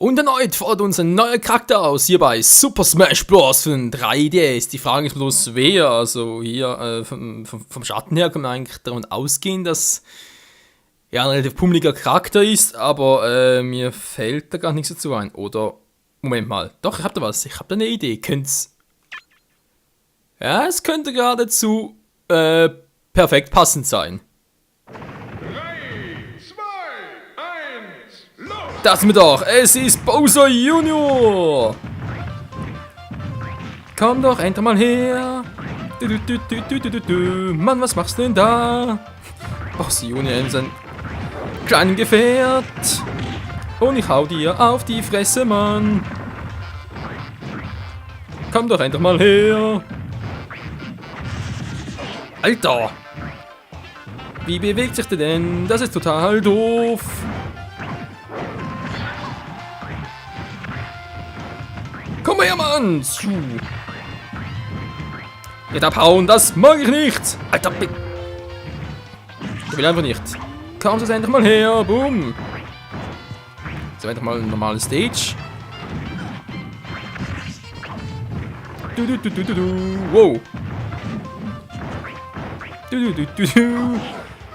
Und erneut fordert uns ein neuer Charakter aus, hier bei Super Smash Bros. Für den 3DS. Die Frage ist bloß wer, also hier vom Schatten her kann man eigentlich davon ausgehen, dass er ein relativ pummeliger Charakter ist, aber mir fällt da gar nichts dazu ein. Oder, Moment mal, doch, ich hab da was, ich hab da eine Idee, ja, es könnte geradezu perfekt passend sein. Das mir doch, es ist Bowser Junior! Komm doch endlich mal her! Mann, was machst du denn da? Bowser Junior in seinem kleinen Gefährt. Und ich hau dir auf die Fresse, Mann. Komm doch endlich mal her! Alter! Wie bewegt sich der denn? Das ist total doof. Komm her, Mann! Nicht abhauen, das mag ich nicht! Alter, ich will einfach nicht. Komm das endlich mal her, boom! So, endlich mal eine normale Stage. Wow!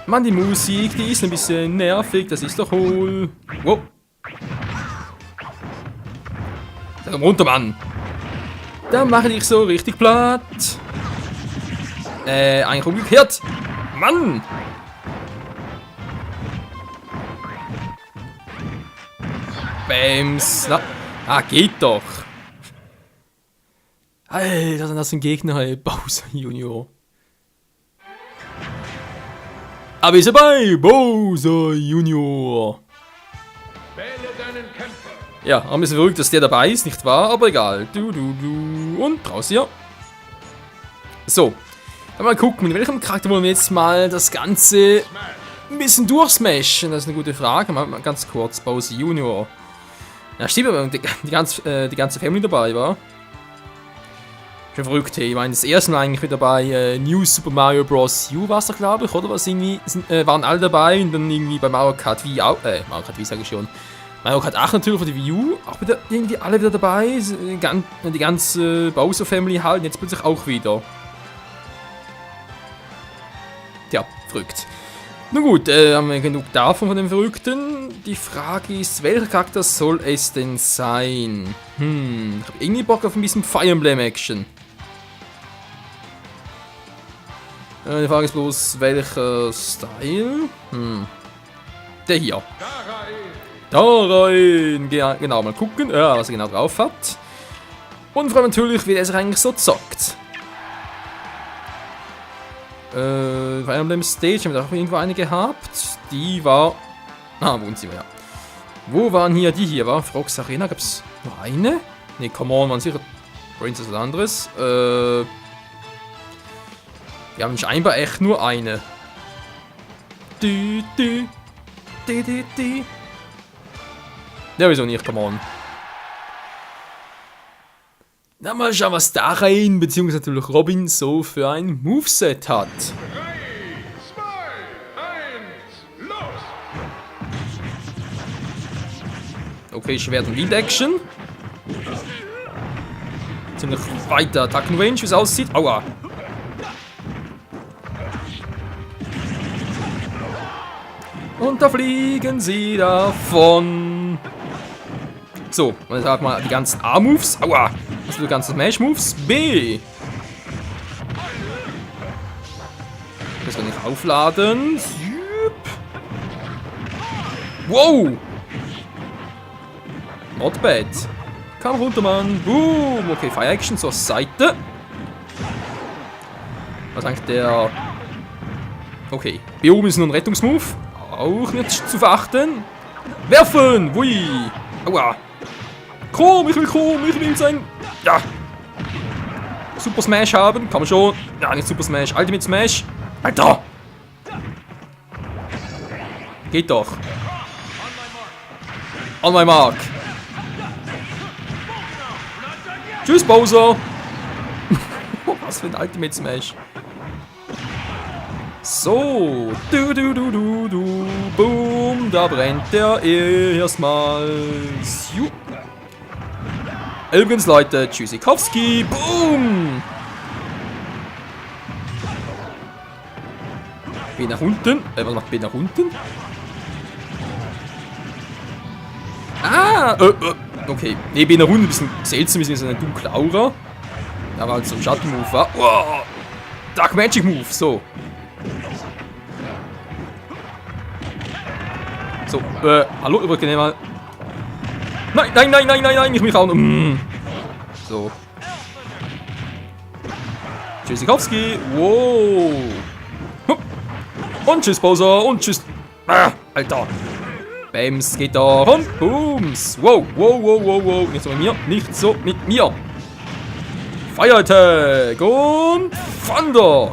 Mann, die Musik, die ist ein bisschen nervig, das ist doch hohl. Wow! Komm runter, Mann! Dann mache ich so richtig platt. Eigentlich umgekehrt. Mann! Bams! Ah, geht doch! Alter, das ist ein Gegner, hey, Bowser Junior. Aber ist er bei Bowser Junior? Ja, aber ein bisschen verrückt, dass der dabei ist, nicht wahr? Aber egal. Und raus hier. So. Mal gucken, mit welchem Charakter wollen wir jetzt mal das Ganze ein bisschen durchsmashen? Das ist eine gute Frage. Mal ganz kurz. Bowser Junior. Ja, stimmt, aber die ganze Family dabei war. Schon verrückt, hey. Ich meine, das erste Mal eigentlich wieder bei New Super Mario Bros. U war es doch, glaube ich, oder? Was irgendwie waren alle dabei und dann irgendwie bei Mario Kart Wii auch. Mario Kart Wii sage ich schon. Mario Kart 8 natürlich für die Wii U, auch wieder irgendwie alle wieder dabei, die ganze Bowser Family halt, und jetzt plötzlich auch wieder. Tja, verrückt. Nun gut, haben wir genug davon von den Verrückten. Die Frage ist, welcher Charakter soll es denn sein? Ich hab irgendwie Bock auf ein bisschen Fire Emblem Action. Die Frage ist bloß, welcher Style? Der hier. Da rein! Genau, mal gucken, was er genau drauf hat. Und vor allem natürlich, wie er sich eigentlich so zockt. Fire Emblem Stage haben wir auch irgendwo eine gehabt. Die war... Wohnzimmer, ja. Wo waren hier die hier? War Frogs Arena? Gab es nur eine? Ne, come on, waren sicher... Princess was anderes. Wir haben scheinbar echt nur eine. Ja, wieso nicht, come on. Na, mal schauen, was da rein, beziehungsweise natürlich Robin so für ein Moveset hat. 3, 2, 1, los! Okay, Schwert- und Wind-Action. Ziemlich weiter Attacken-Range, wie es aussieht. Aua! Und da fliegen sie davon. So, und jetzt haben wir die ganzen A-Moves. Aua! Das sind die ganzen Smash-Moves. B! Das kann ich aufladen. Wow! Not bad. Komm runter, Mann. Boom! Okay, Fire Action zur Seite. Was ist eigentlich der... Okay, B oben ist nur ein Rettungsmove. Auch nicht zu verachten. Werfen! Wui! Aua! Komm, ich will sein. Ja! Super Smash haben, kann man schon. Ja, nicht Super Smash, Ultimate Smash. Alter! Geht doch. On my mark. Tschüss, Bowser! Was für ein Ultimate Smash. So. Boom. Da brennt der erstmals. Übrigens, Leute, Tschüssikowski. Boom. B nach unten. Was macht B nach unten? Ah, okay. Ne, B nach unten, ein bisschen seltsam, ist so eine dunkle Aura. Da war halt so ein Schattenmove, war. Wow. Dark Magic Move, so. So, hallo, übergehen mal. Nein, nein, nein, nein, nein, nein, ich mich auch noch. So. Tschüssikowski, wow. Und tschüss, Bowser, und tschüss. Alter. Bams, geht da und booms. Wow, wow, wow, wow, wow. Nicht so mit mir, nicht so mit mir. Fire Attack und Thunder.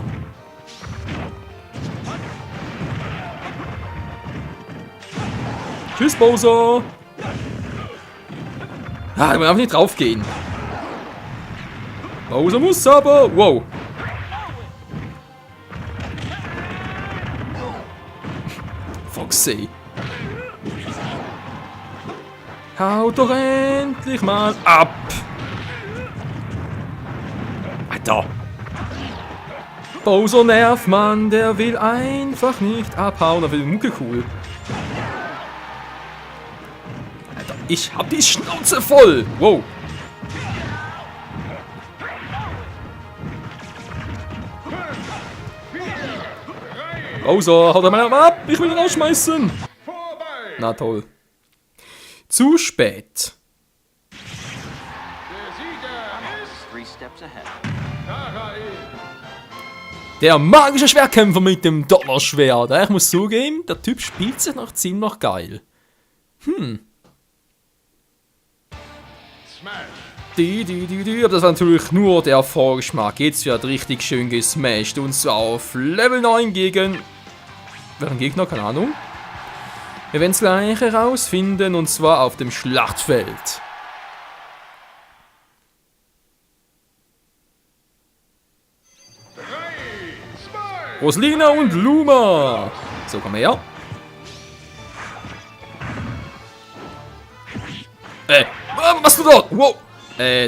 Tschüss, Bowser. Ah, ich will einfach nicht drauf gehen. Bowser muss aber. Wow. Foxy. Haut doch endlich mal ab. Alter. Bowser nervt, Mann. Der will einfach nicht abhauen. Er will Mucke cool. Alter, ich hab die Schnauze voll. Wow. Bowser, haut er mal ab. Ich will ihn rausschmeißen. Na toll. Zu spät. Der magische Schwertkämpfer mit dem Donnerschwert. Ich muss zugeben, der Typ spielt sich noch ziemlich geil. Aber das war natürlich nur der Vorgeschmack. Jetzt wird richtig schön gesmashed. Und zwar auf Level 9 gegen... Welchen Gegner? Keine Ahnung. Wir werden es gleich herausfinden. Und zwar auf dem Schlachtfeld. Rosalina und Luma. So, komm her. Was du dort? Wow.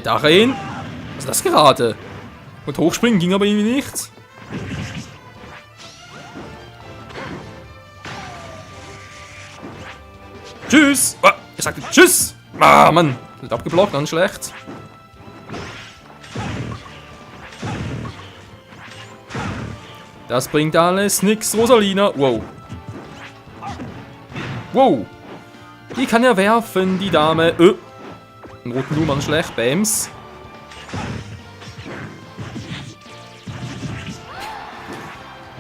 Darin. Was ist das gerade? Und hochspringen ging aber irgendwie nicht. Tschüss. Ich sagte Tschüss. Ah, Mann. Wird abgeblockt, dann schlecht. Das bringt alles nix, Rosalina. Wow. Wow. Die kann ja werfen, die Dame. Einen roten Blumen schlecht. Bams.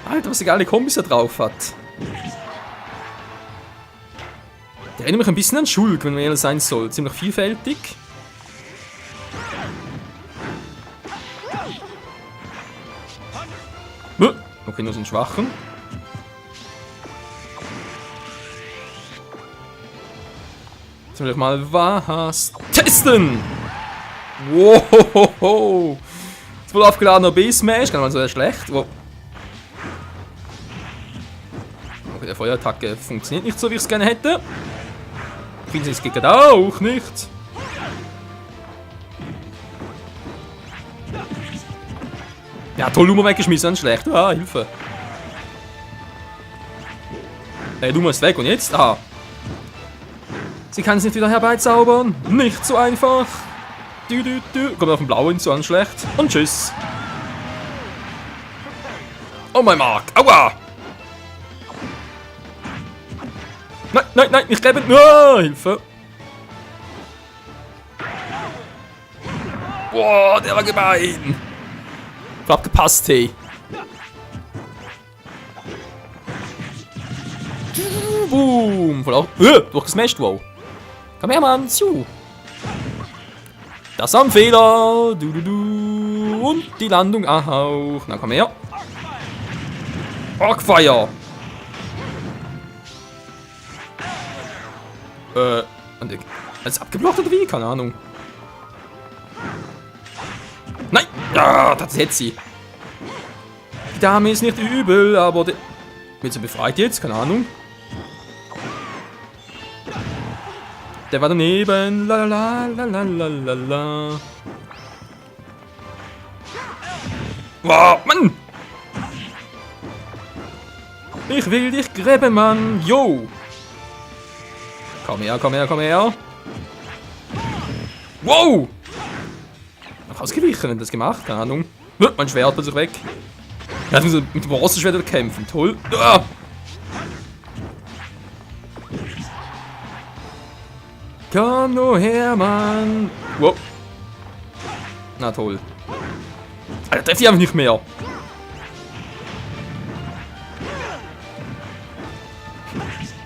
Alter, was die geile Kombis da drauf hat. Der erinnert mich ein bisschen an Schulk, wenn man ehrlich sein soll. Ziemlich vielfältig. Okay, nur so einen schwachen. Jetzt will ich mal was testen. Wow. Jetzt wohl aufgeladener B-Smash. Kann man so schlecht. Wow. Okay, der Feuerattacke funktioniert nicht so, wie ich es gerne hätte. Ich finde es geht auch nicht. Ja, toll, Luma weggeschmissen, schlecht. Ah, Hilfe. Luma ist weg und jetzt? Ah. Sie kann es nicht wieder herbeizaubern. Nicht so einfach. Kommt auf den blauen zu an, schlecht. Und tschüss. Oh mein Mark. Aua. Nein, nein, nein, nicht geben. Ah, Hilfe. Boah, der war gemein. Abgepasst, hey. Boom. Voll auch. Durchgesmashed, wow. Komm her, Mann. Zu. Das war ein Fehler. Und die Landung auch. Na, komm her. Arcfire. Ist abgeblockt oder wie? Keine Ahnung. Nein! Ja, das hätte sie. Die Dame ist nicht übel, aber... Wird sie befreit jetzt? Keine Ahnung. Der war daneben. Lalalala. Wow, Mann! Ich will dich gräben, Mann. Yo! Komm her, komm her, komm her. Wow! Noch ausgewichen, hat das gemacht? Keine Ahnung. Mein Schwert plötzlich weg. Er muss mit dem Bronzeschwert kämpfen. Toll. Ah! Komm nur her, Mann. Wow. Na toll. Alter, treffe ich einfach nicht mehr.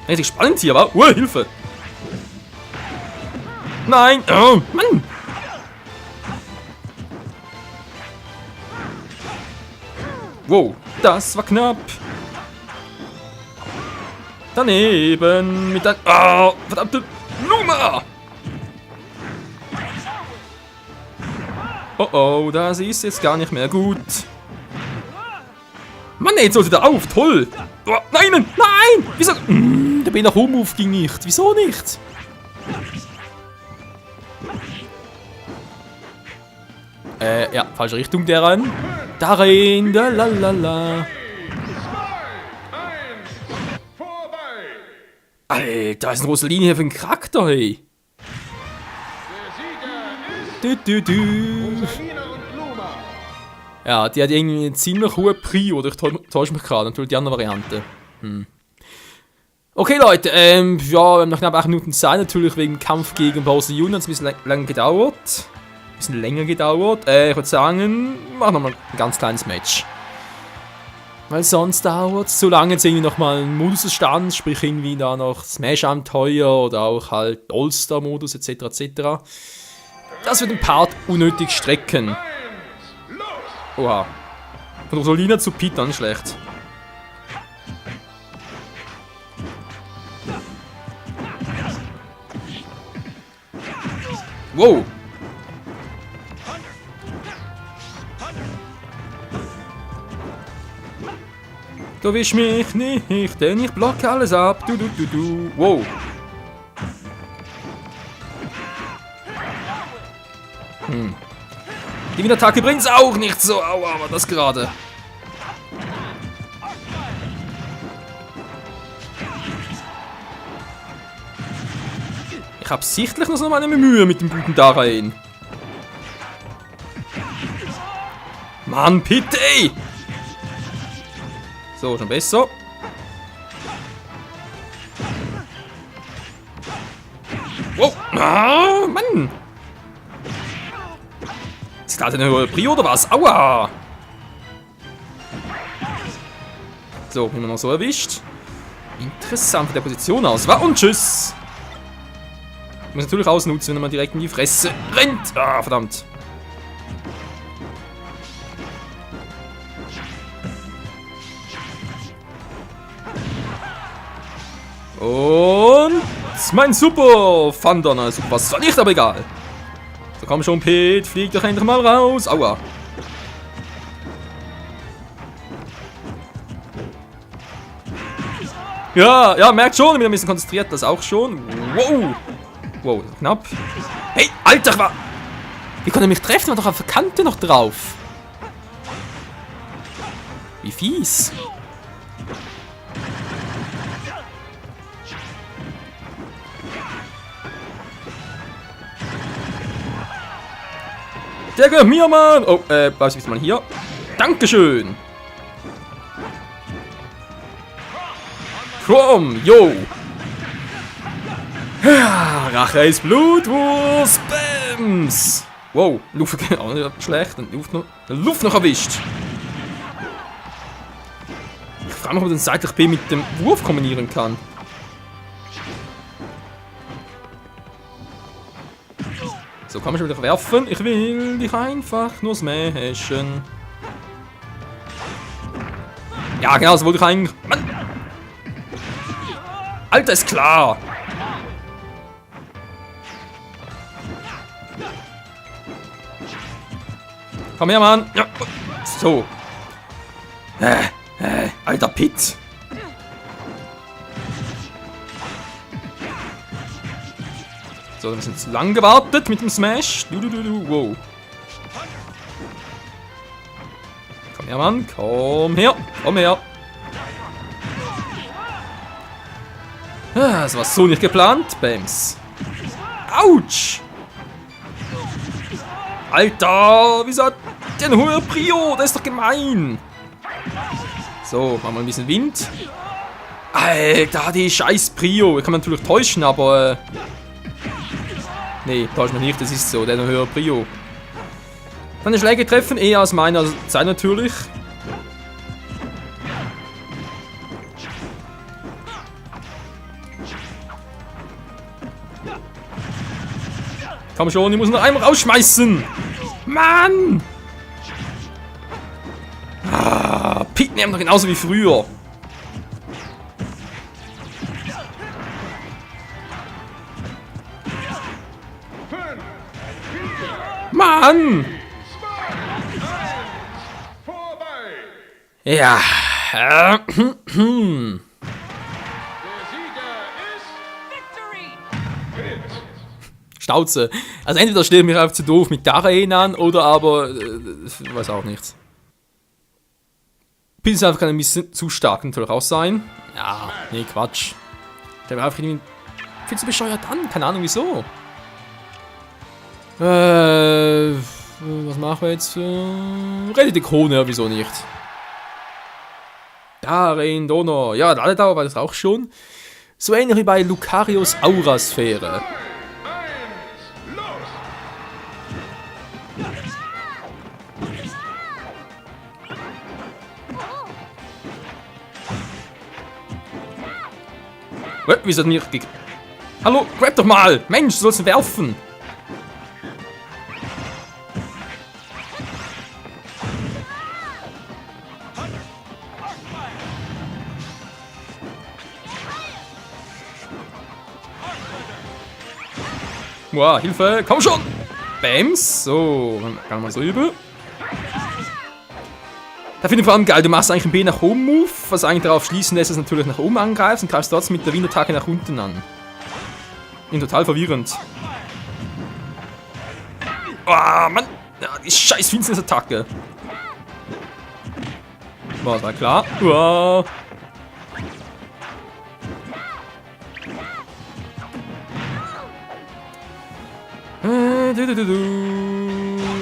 Richtig spannend hier, wa? Hilfe! Nein! Oh, Mann! Wow, das war knapp. Daneben mit der... Oh, verdammte Luma! Oh oh, das ist jetzt gar nicht mehr gut. Mann, jetzt sollte der auf, toll! Oh, nein, nein! Wieso? Der B nach oben auf ging nicht. Wieso nicht? Ja, falsche Richtung daran. Darin, da lalala. Alter, da ist eine große Linie für einen Charakter, hey. Ja, die hat irgendwie einen ziemlich hohen Preis, oder ich täusche mich gerade, natürlich die andere Variante. Okay, Leute, ja, wir haben noch knapp 8 Minuten Zeit, natürlich wegen dem Kampf gegen Bowser Jr. Hat es ein bisschen länger gedauert. Ich würde sagen, machen wir mal ein ganz kleines Match. Weil sonst dauert es zu lange, jetzt irgendwie nochmal ein Modusstand, sprich irgendwie da noch Smash-Abenteuer oder auch halt All-Star-Modus etc. etc. Das wird den Part unnötig strecken. Oha. Von Rosalina zu Pete dann schlecht. Wow. Du willst mich nicht, denn ich blocke alles ab. Du. Wow. Die Gewinnattacke bringt's auch nicht so. Aua, aber das gerade. Ich hab sichtlich noch so meine Mühe mit dem guten Darain. Mann, bitte, ey! So, schon besser. Wow! Ah, Mann! Ist gerade eine höhere Prio oder was? Aua! So, haben wir noch so erwischt. Interessant von der Position aus. Und tschüss! Muss natürlich ausnutzen, wenn man direkt in die Fresse rennt. Ah, verdammt. Und mein Super Thunder, na super, was war nicht, aber egal. So, komm schon, Pete, flieg doch endlich mal raus. Aua. Ja, merkt schon, ich bin ein bisschen konzentriert, das auch schon. Wow. Wow, knapp. Hey, Alter, wie konnte er mich treffen? War doch auf der Kante noch drauf. Wie fies. Der gehört mir, Mann! Oh, bleibst du mal hier? Dankeschön! Komm, yo! Ja, Rache ist Blutwurst! Bams! Wow, Luft auch nicht schlecht. Luft noch erwischt! Ich frage mich, ob man den seitlich B mit dem Wurf kombinieren kann. So, kann man schon wieder werfen. Ich will dich einfach nur smashen. Ja, genau, so wollte ich eigentlich... Mann! Alter, ist klar! Komm her, Mann! Ja. So. Alter Pit. So, wir sind zu lang gewartet mit dem Smash. Wow. Komm her, Mann. Komm her. Komm her. Das war so nicht geplant. Bams. Autsch. Alter, wieso hat der eine hohe Prio? Das ist doch gemein. So, machen wir ein bisschen Wind. Alter, die scheiß Prio. Ich kann man natürlich täuschen, aber... nee, täuschen wir nicht, das ist so. Der hat eine höhere Prio. Seine Schläge treffen eher aus meiner Zeit natürlich. Komm schon, ich muss noch einmal rausschmeißen. Mann! Pit nehmen doch genauso wie früher. Mann! Ja. Schnauze. Also entweder stehe ich mich einfach zu doof mit der Arena an, oder aber... weiß auch nichts. Pit ist einfach ein bisschen zu stark, natürlich auch sein. Ja, nee, Quatsch. Der war einfach irgendwie viel zu bescheuert an, keine Ahnung wieso. Was machen wir jetzt? Rede die Krone, ja, wieso nicht? Darin, Donner. Ja, Ladedauer war das auch schon. So ähnlich wie bei Lucarios Aurasphäre. Wieso hat mir... Hallo, grab doch mal! Mensch, du sollst ihn werfen! Wow, Hilfe! Komm schon! Bams! So, kann man so üben. Da finde ich vor allem geil, du machst eigentlich einen B nach oben Move, was eigentlich darauf schließen lässt, dass du natürlich nach oben angreifst und greifst trotzdem mit der Wien-Attacke nach unten an. Bin total verwirrend. Oh, Mann! Ja, die scheiß Vincents-Attacke. Boah, das war klar. Wow.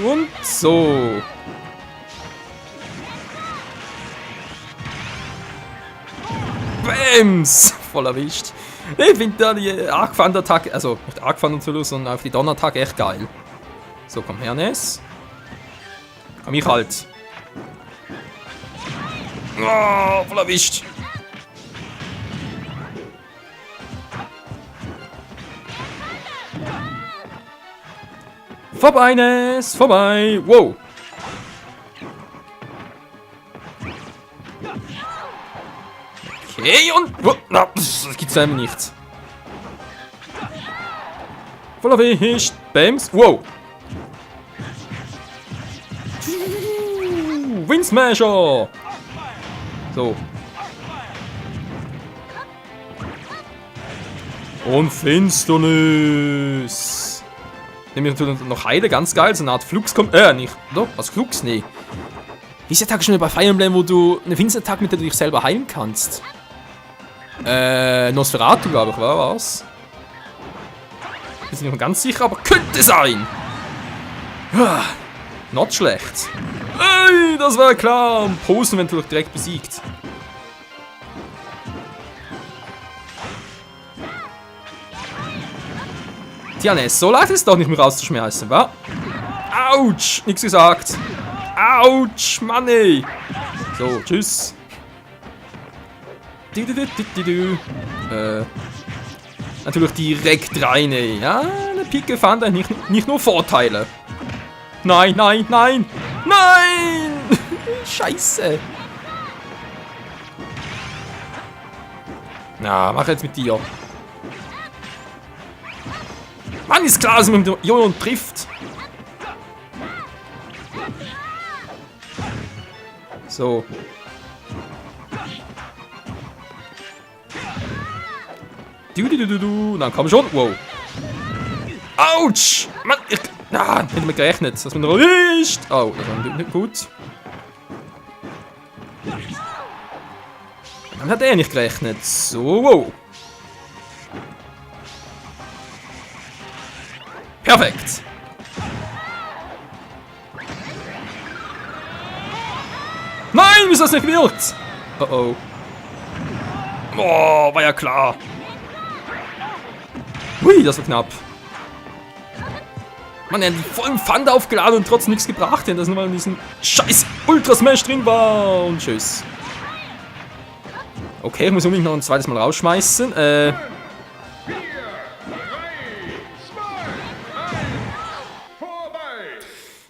Und so. Bams! Voll erwischt. Ich finde da die Arc-Thunder-Attacke, also nicht Arc-Thunder natürlich, sondern auf die Donner-Attacke echt geil. So, komm her, Ness. Komm ich halt. Oh, voll erwischt. Vorbei, Ness! Vorbei! Wow! Okay, und... Na, das gibt's einfach nicht. Voll erwischt! Bams! Wow! Windsmasher! So. Und Finsternis! Nämlich natürlich noch Heide, ganz geil, so eine Art Flux kommt. Nicht. Doch, was Flux? Nee. Diese Attacke schon bei Fire Emblem, wo du eine Finster-Attacke, mit der du dich selber heilen kannst. Nosferatu, glaube ich, war was? Bin nicht ganz sicher, aber könnte sein! Not schlecht. Ey, das war klar! Und Posen wird natürlich direkt besiegt. Tja, ne, so leicht ist es doch nicht mehr rauszuschmeißen, wa? Autsch! Nichts gesagt. Autsch, Mann ey! So, tschüss. Natürlich direkt rein, ey. Ja, eine Pike fand nicht nur Vorteile. Nein, nein, nein! Nein! Scheiße! Na, mach jetzt mit dir. Mann, ist klar, dass man mit dem Jojo trifft. So. Na, komm schon. Wow. Autsch! Mann, hätte mir gerechnet, dass man noch erwischt. Oh, das war nicht gut. Dann hat er nicht gerechnet. So, wow. Perfekt. Nein, wieso ist das nicht gewirkt? Oh oh. Boah, war ja klar. Hui, das war knapp. Mann, er hat voll im Pfand aufgeladen und trotzdem nichts gebracht, denn das nur mal in diesem scheiß Ultra Smash drin war. Und tschüss. Okay, ich muss unbedingt noch ein zweites Mal rausschmeißen.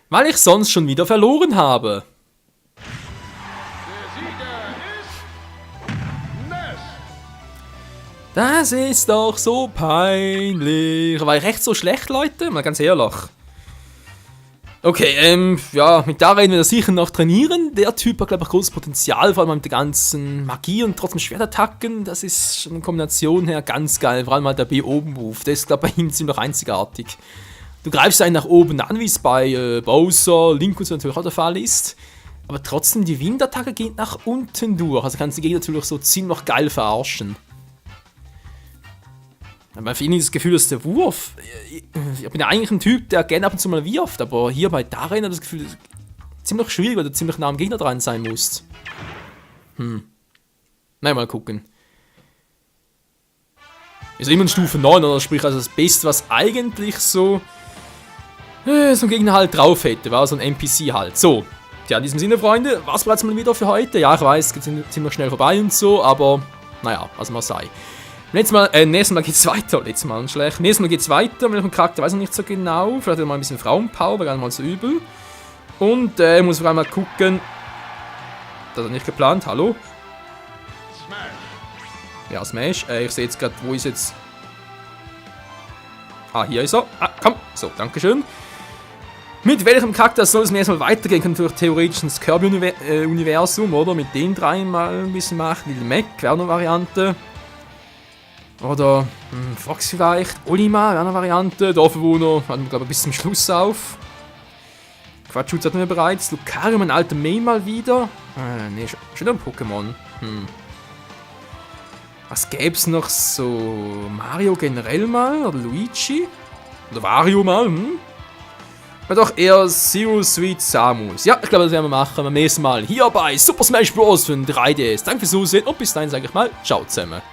Weil ich sonst schon wieder verloren habe. Das ist doch so peinlich. War ich recht so schlecht, Leute? Mal ganz ehrlich. Okay, ja, mit da reden wir sicher noch trainieren. Der Typ hat, glaube ich, großes Potenzial, vor allem mit der ganzen Magie und trotzdem Schwertattacken. Das ist schon eine Kombination her ganz geil. Vor allem halt der B-Oben-Move. Der ist, glaube ich, bei ihm ziemlich einzigartig. Du greifst einen nach oben an, wie es bei Bowser, Link und so natürlich auch der Fall ist. Aber trotzdem, die Windattacke geht nach unten durch. Also kannst du die Gegner natürlich so ziemlich geil verarschen. Aber für ihn ist das Gefühl, dass der Wurf. Ich bin ja eigentlich ein Typ, der gerne ab und zu mal wirft, aber hier bei Darien hat das Gefühl, das ist ziemlich schwierig, weil du ziemlich nah am Gegner dran sein musst. Na, mal gucken. Ist immer in Stufe 9, oder sprich also das Beste, was eigentlich so ein Gegner halt drauf hätte, war so ein NPC halt. So, ja, in diesem Sinne, Freunde, war's bereits mal wieder für heute. Ja, ich weiß, es geht ziemlich schnell vorbei und so, aber naja, was mal sei. Nächstes Mal geht's weiter. Nächstes Mal geht's weiter. Mit dem Charakter weiß ich nicht so genau. Vielleicht hat er mal ein bisschen Frauenpower, wäre gar nicht mal so übel. Und ich muss vor allem mal gucken. Das hat er nicht geplant. Hallo? Ja, Smash. Ich sehe jetzt gerade, wo ist jetzt. Ah, hier ist er. Ah, komm. So, dankeschön. Mit welchem Charakter soll es mir erstmal weitergehen? Kann natürlich theoretisch ins Kirby-Universum, oder? Mit den dreien mal ein bisschen machen. Little Mac, wäre eine Variante. Oder Fox vielleicht, Olimar, wäre eine Variante. Dorfbewohner hatten wir, glaube ich, bis zum Schluss auf. Quatschutz hatten wir bereits. Lucario, mein alter Main mal wieder. Ne, schon ein Pokémon. Was gäbe es noch so? Mario generell mal? Oder Luigi? Oder Wario mal? Ja, doch eher Zero Sweet Samus. Ja, ich glaube, das werden wir machen beim nächsten Mal hier bei Super Smash Bros. Für den 3DS. Danke fürs Zusehen und bis dahin sage ich mal, ciao zusammen.